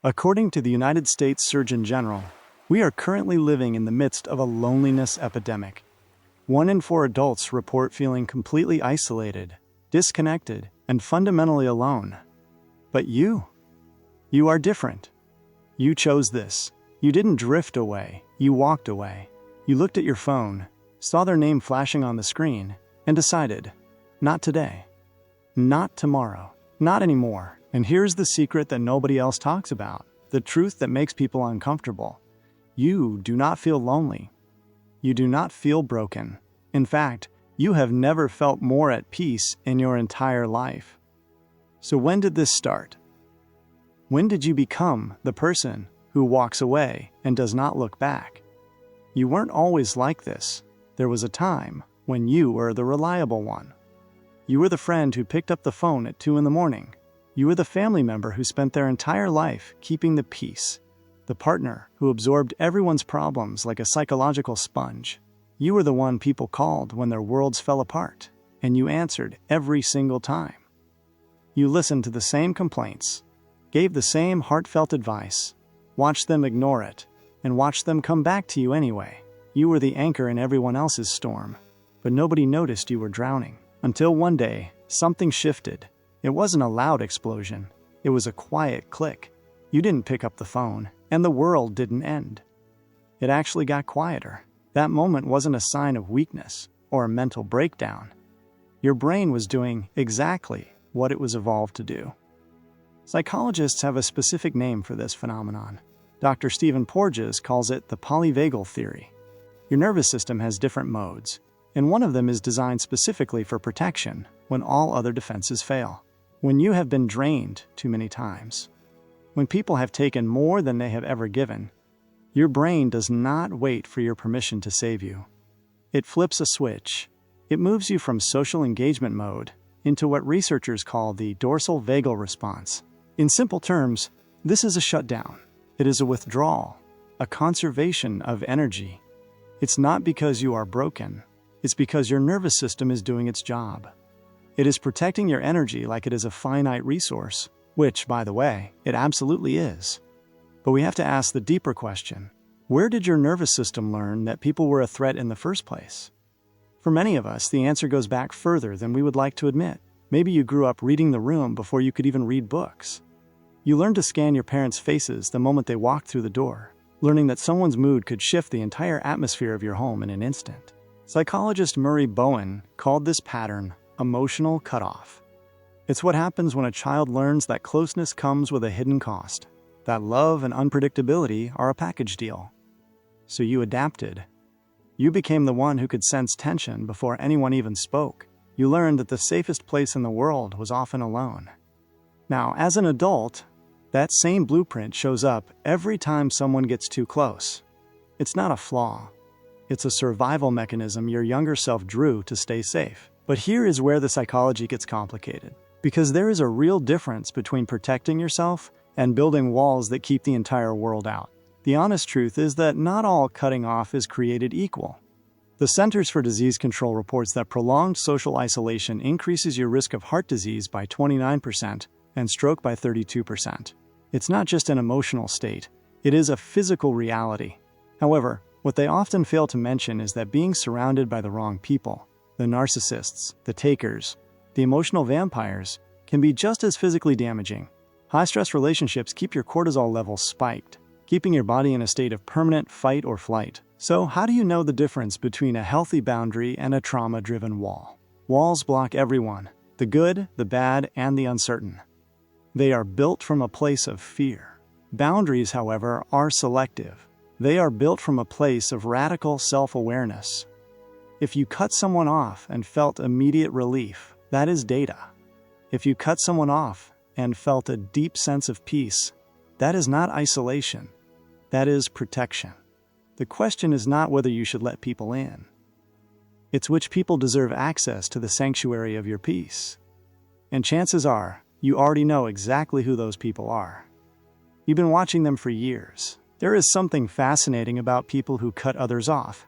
According to the United States Surgeon General, we are currently living in the midst of a loneliness epidemic. 1 in 4 adults report feeling completely isolated, disconnected, and fundamentally alone. But you are different. You chose this. You didn't drift away, you walked away. You looked at your phone, saw their name flashing on the screen, and decided, not today, not tomorrow, not anymore. And here's the secret that nobody else talks about, the truth that makes people uncomfortable. You do not feel lonely. You do not feel broken. In fact, you have never felt more at peace in your entire life. So when did this start? When did you become the person who walks away and does not look back? You weren't always like this. There was a time when you were the reliable one. You were the friend who picked up the phone at 2 in the morning. You were the family member who spent their entire life keeping the peace. The partner who absorbed everyone's problems like a psychological sponge. You were the one people called when their worlds fell apart, and you answered every single time. You listened to the same complaints, gave the same heartfelt advice, watched them ignore it, and watched them come back to you anyway. You were the anchor in everyone else's storm, but nobody noticed you were drowning. Until one day, something shifted. It wasn't a loud explosion. It was a quiet click. You didn't pick up the phone, and the world didn't end. It actually got quieter. That moment wasn't a sign of weakness or a mental breakdown. Your brain was doing exactly what it was evolved to do. Psychologists have a specific name for this phenomenon. Dr. Stephen Porges calls it the polyvagal theory. Your nervous system has different modes, and one of them is designed specifically for protection when all other defenses fail. When you have been drained too many times, when people have taken more than they have ever given, your brain does not wait for your permission to save you. It flips a switch. It moves you from social engagement mode into what researchers call the dorsal vagal response. In simple terms, this is a shutdown. It is a withdrawal, a conservation of energy. It's not because you are broken. It's because your nervous system is doing its job. It is protecting your energy like it is a finite resource, which, by the way, it absolutely is. But we have to ask the deeper question: where did your nervous system learn that people were a threat in the first place? For many of us, the answer goes back further than we would like to admit. Maybe you grew up reading the room before you could even read books. You learned to scan your parents' faces the moment they walked through the door, learning that someone's mood could shift the entire atmosphere of your home in an instant. Psychologist Murray Bowen called this pattern emotional cutoff. It's what happens when a child learns that closeness comes with a hidden cost, that love and unpredictability are a package deal. So you adapted. You became the one who could sense tension before anyone even spoke. You learned that the safest place in the world was often alone. Now, as an adult, that same blueprint shows up every time someone gets too close. It's not a flaw. It's a survival mechanism your younger self drew to stay safe. But here is where the psychology gets complicated, because there is a real difference between protecting yourself and building walls that keep the entire world out. The honest truth is that not all cutting off is created equal. The Centers for Disease Control reports that prolonged social isolation increases your risk of heart disease by 29% and stroke by 32%. It's not just an emotional state, it is a physical reality. However, what they often fail to mention is that being surrounded by the wrong people, the narcissists, the takers, the emotional vampires, can be just as physically damaging. High-stress relationships keep your cortisol levels spiked, keeping your body in a state of permanent fight or flight. So how do you know the difference between a healthy boundary and a trauma-driven wall? Walls block everyone, the good, the bad, and the uncertain. They are built from a place of fear. Boundaries, however, are selective. They are built from a place of radical self-awareness. If you cut someone off and felt immediate relief, that is data. If you cut someone off and felt a deep sense of peace, that is not isolation. That is protection. The question is not whether you should let people in. It's which people deserve access to the sanctuary of your peace. And chances are, you already know exactly who those people are. You've been watching them for years. There is something fascinating about people who cut others off.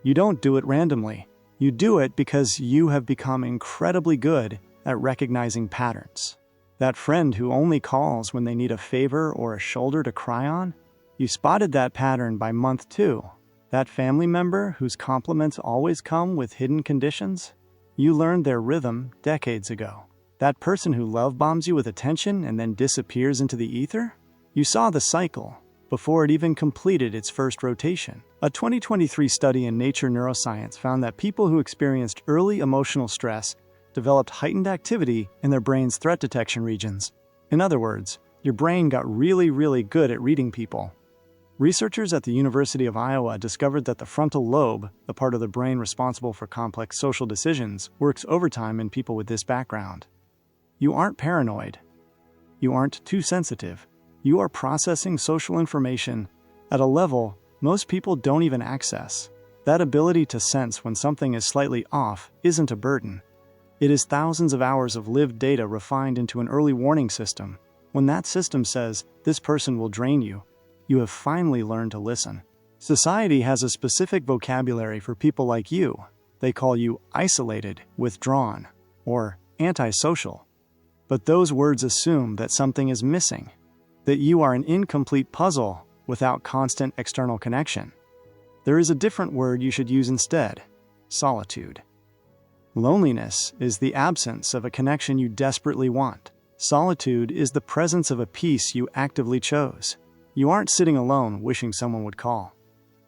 You don't do it randomly. You do it because you have become incredibly good at recognizing patterns. That friend who only calls when they need a favor or a shoulder to cry on? You spotted that pattern by month 2. That family member whose compliments always come with hidden conditions? You learned their rhythm decades ago. That person who love bombs you with attention and then disappears into the ether? You saw the cycle before it even completed its first rotation. A 2023 study in Nature Neuroscience found that people who experienced early emotional stress developed heightened activity in their brain's threat detection regions. In other words, your brain got really good at reading people. Researchers at the University of Iowa discovered that the frontal lobe, the part of the brain responsible for complex social decisions, works overtime in people with this background. You aren't paranoid. You aren't too sensitive. You are processing social information at a level most people don't even access. That ability to sense when something is slightly off isn't a burden. It is thousands of hours of lived data refined into an early warning system. When that system says, "This person will drain you," you have finally learned to listen. Society has a specific vocabulary for people like you. They call you isolated, withdrawn, or antisocial. But those words assume that something is missing, that you are an incomplete puzzle without constant external connection. There is a different word you should use instead: solitude. Loneliness is the absence of a connection you desperately want. Solitude is the presence of a peace you actively chose. You aren't sitting alone wishing someone would call.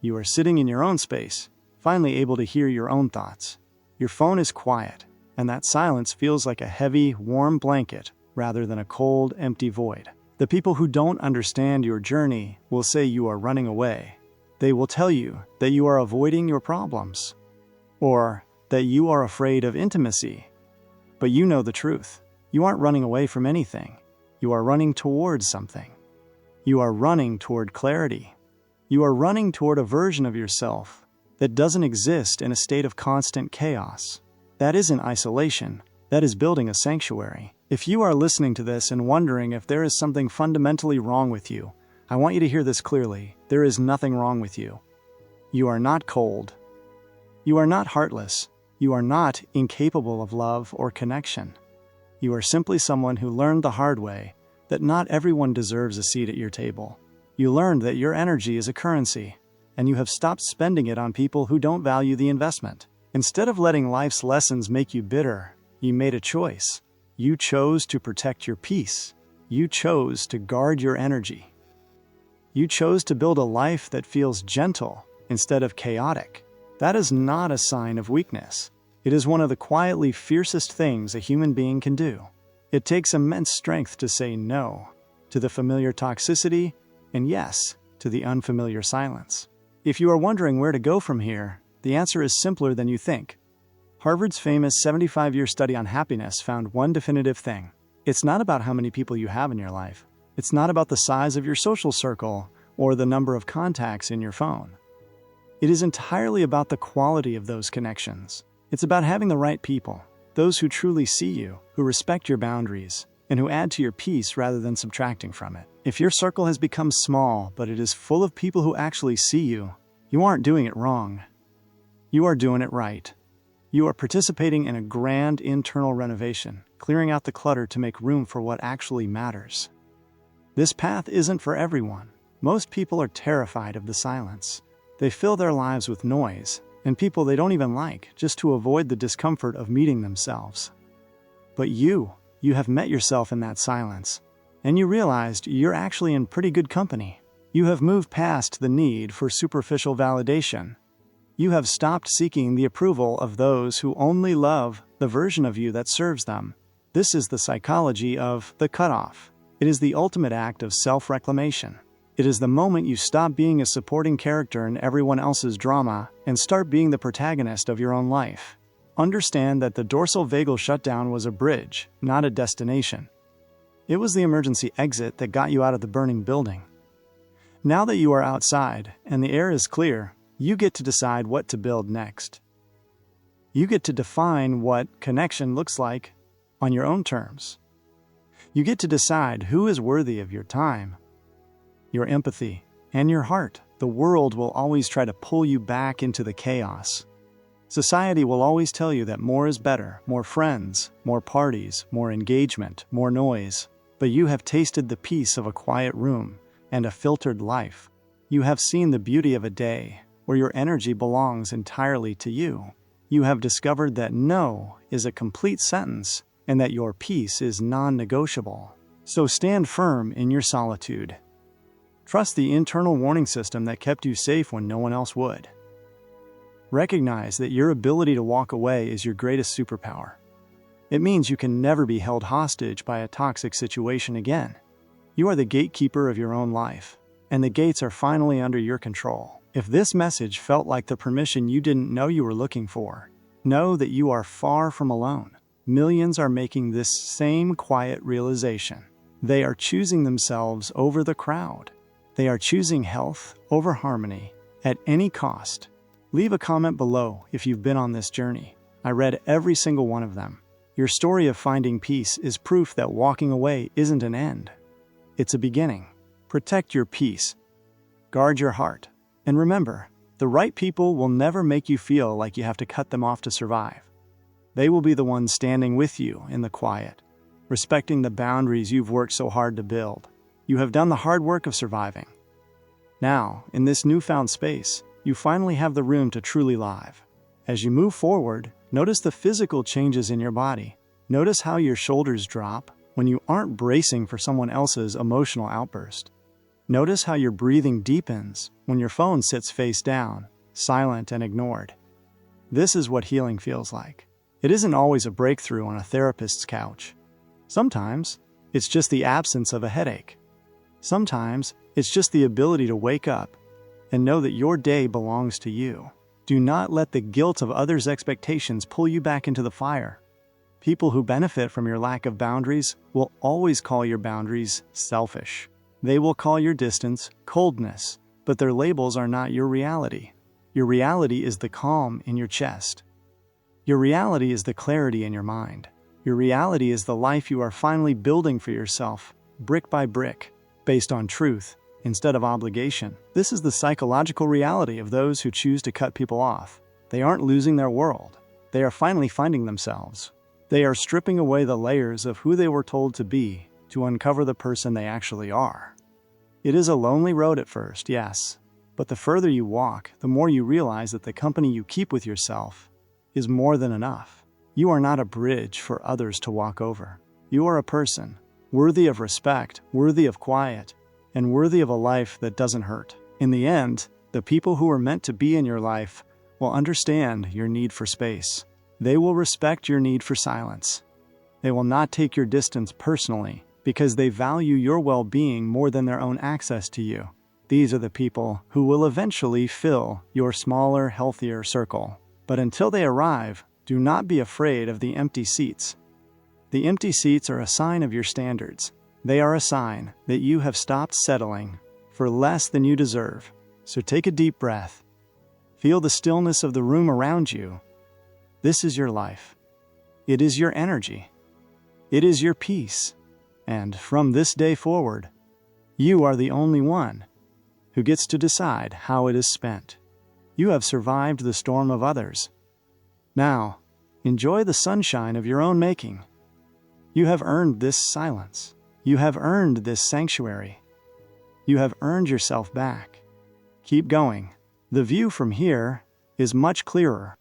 You are sitting in your own space, finally able to hear your own thoughts. Your phone is quiet, and that silence feels like a heavy, warm blanket rather than a cold, empty void. The people who don't understand your journey will say you are running away. They will tell you that you are avoiding your problems, or that you are afraid of intimacy. But you know the truth. You aren't running away from anything. You are running towards something. You are running toward clarity. You are running toward a version of yourself that doesn't exist in a state of constant chaos. That isn't isolation. That is building a sanctuary. If you are listening to this and wondering if there is something fundamentally wrong with you, I want you to hear this clearly. There is nothing wrong with you. You are not cold. You are not heartless. You are not incapable of love or connection. You are simply someone who learned the hard way that not everyone deserves a seat at your table. You learned that your energy is a currency, and you have stopped spending it on people who don't value the investment. Instead of letting life's lessons make you bitter, you made a choice. You chose to protect your peace. You chose to guard your energy. You chose to build a life that feels gentle instead of chaotic. That is not a sign of weakness. It is one of the quietly fiercest things a human being can do. It takes immense strength to say no to the familiar toxicity and yes to the unfamiliar silence. If you are wondering where to go from here, the answer is simpler than you think. Harvard's famous 75-year study on happiness found one definitive thing. It's not about how many people you have in your life. It's not about the size of your social circle or the number of contacts in your phone. It is entirely about the quality of those connections. It's about having the right people, those who truly see you, who respect your boundaries, and who add to your peace rather than subtracting from it. If your circle has become small, but it is full of people who actually see you, you aren't doing it wrong. You are doing it right. You are participating in a grand internal renovation, clearing out the clutter to make room for what actually matters. This path isn't for everyone. Most people are terrified of the silence. They fill their lives with noise and people they don't even like just to avoid the discomfort of meeting themselves. But you have met yourself in that silence, and you realized you're actually in pretty good company. You have moved past the need for superficial validation. You have stopped seeking the approval of those who only love the version of you that serves them. This is the psychology of the cutoff. It is the ultimate act of self-reclamation. It is the moment you stop being a supporting character in everyone else's drama and start being the protagonist of your own life. Understand that the dorsal vagal shutdown was a bridge, not a destination. It was the emergency exit that got you out of the burning building. Now that you are outside and the air is clear, you get to decide what to build next. You get to define what connection looks like on your own terms. You get to decide who is worthy of your time, your empathy, and your heart. The world will always try to pull you back into the chaos. Society will always tell you that more is better, more friends, more parties, more engagement, more noise. But you have tasted the peace of a quiet room and a filtered life. You have seen the beauty of a day where your energy belongs entirely to you. You have discovered that no is a complete sentence and that your peace is non-negotiable. So stand firm in your solitude. Trust the internal warning system that kept you safe when no one else would. Recognize that your ability to walk away is your greatest superpower. It means you can never be held hostage by a toxic situation again. You are the gatekeeper of your own life, and the gates are finally under your control. If this message felt like the permission you didn't know you were looking for, know that you are far from alone. Millions are making this same quiet realization. They are choosing themselves over the crowd. They are choosing health over harmony at any cost. Leave a comment below if you've been on this journey. I read every single one of them. Your story of finding peace is proof that walking away isn't an end. It's a beginning. Protect your peace. Guard your heart. And remember, the right people will never make you feel like you have to cut them off to survive. They will be the ones standing with you in the quiet, respecting the boundaries you've worked so hard to build. You have done the hard work of surviving. Now, in this newfound space, you finally have the room to truly live. As you move forward, notice the physical changes in your body. Notice how your shoulders drop when you aren't bracing for someone else's emotional outburst. Notice how your breathing deepens when your phone sits face down, silent and ignored. This is what healing feels like. It isn't always a breakthrough on a therapist's couch. Sometimes, it's just the absence of a headache. Sometimes, it's just the ability to wake up and know that your day belongs to you. Do not let the guilt of others' expectations pull you back into the fire. People who benefit from your lack of boundaries will always call your boundaries selfish. They will call your distance coldness, but their labels are not your reality. Your reality is the calm in your chest. Your reality is the clarity in your mind. Your reality is the life you are finally building for yourself, brick by brick, based on truth instead of obligation. This is the psychological reality of those who choose to cut people off. They aren't losing their world. They are finally finding themselves. They are stripping away the layers of who they were told to be to uncover the person they actually are. It is a lonely road at first, yes, but the further you walk, the more you realize that the company you keep with yourself is more than enough. You are not a bridge for others to walk over. You are a person, worthy of respect, worthy of quiet, and worthy of a life that doesn't hurt. In the end, the people who are meant to be in your life will understand your need for space. They will respect your need for silence. They will not take your distance personally because they value your well-being more than their own access to you. These are the people who will eventually fill your smaller, healthier circle. But until they arrive, do not be afraid of the empty seats. The empty seats are a sign of your standards. They are a sign that you have stopped settling for less than you deserve. So take a deep breath. Feel the stillness of the room around you. This is your life. It is your energy. It is your peace. And from this day forward, you are the only one who gets to decide how it is spent. You have survived the storm of others. Now, enjoy the sunshine of your own making. You have earned this silence. You have earned this sanctuary. You have earned yourself back. Keep going. The view from here is much clearer.